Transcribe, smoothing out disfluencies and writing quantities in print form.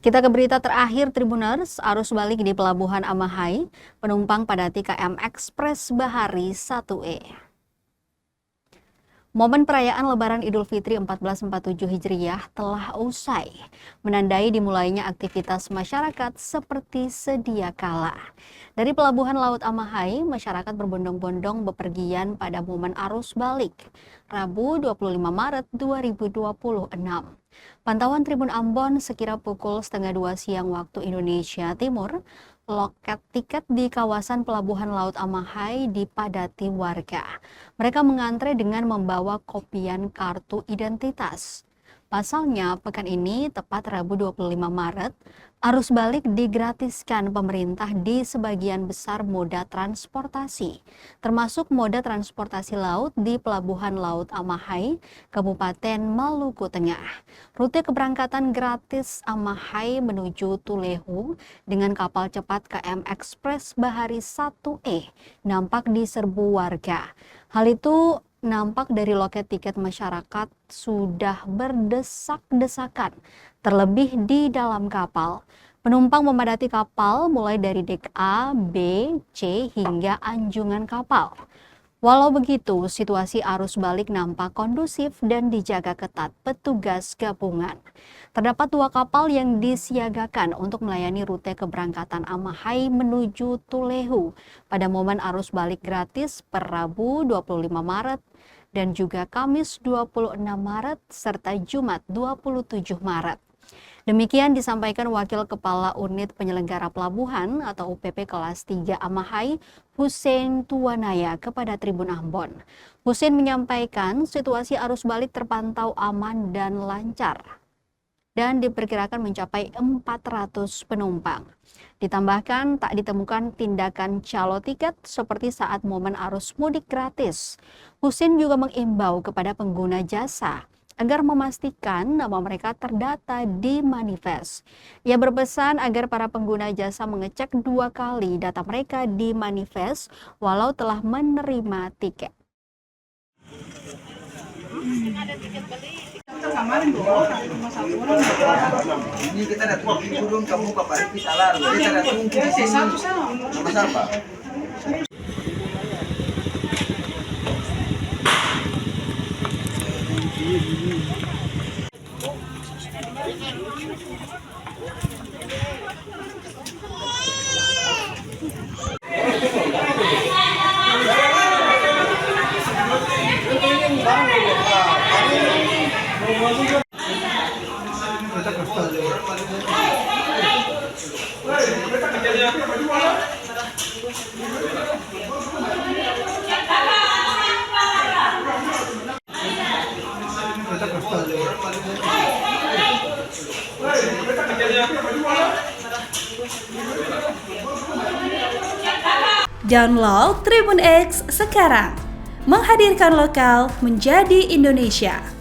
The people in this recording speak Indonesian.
Kita ke berita terakhir Tribuners, arus balik di Pelabuhan Amahai, penumpang padati KM Ekspres Bahari 1E. Momen perayaan Lebaran Idul Fitri 1447 Hijriah telah usai, menandai dimulainya aktivitas masyarakat seperti sedia kala. Dari Pelabuhan Laut Amahai, masyarakat berbondong-bondong bepergian pada momen arus balik, Rabu 25 Maret 2026. Pantauan Tribun Ambon sekira pukul 1:30 siang waktu Indonesia Timur, loket tiket di kawasan Pelabuhan Laut Amahai dipadati warga. Mereka mengantre dengan membawa kopian kartu identitas. Pasalnya, pekan ini, tepat Rabu 25 Maret, arus balik digratiskan pemerintah di sebagian besar moda transportasi, termasuk moda transportasi laut di Pelabuhan Laut Amahai, Kabupaten Maluku Tengah. Rute keberangkatan gratis Amahai menuju Tulehu dengan kapal cepat KM Ekspres Bahari 1E nampak diserbu warga. Hal itu nampak dari loket tiket masyarakat sudah berdesak-desakan, terlebih di dalam kapal. Penumpang memadati kapal mulai dari dek A, B, C hingga anjungan kapal. Walau begitu, situasi arus balik nampak kondusif dan dijaga ketat petugas gabungan. Terdapat 2 kapal yang disiagakan untuk melayani rute keberangkatan Amahai menuju Tulehu pada momen arus balik gratis per Rabu 25 Maret dan juga Kamis 26 Maret serta Jumat 27 Maret. Demikian disampaikan Wakil Kepala Unit Penyelenggara Pelabuhan atau UPP kelas 3 Amahai, Hussein Tuwanaya kepada Tribun Ambon. Hussein menyampaikan situasi arus balik terpantau aman dan lancar dan diperkirakan mencapai 400 penumpang. Ditambahkan tak ditemukan tindakan calo tiket seperti saat momen arus mudik gratis. Hussein juga mengimbau kepada pengguna jasa agar memastikan nama mereka terdata di manifest. Ia berpesan agar para pengguna jasa mengecek 2 kali data mereka di manifest walau telah menerima tiket. Ini kita datang di Gunung kamu Pak kita lalu. Kita datang di sini. Nama siapa? Download Tribun X sekarang, menghadirkan lokal menjadi Indonesia.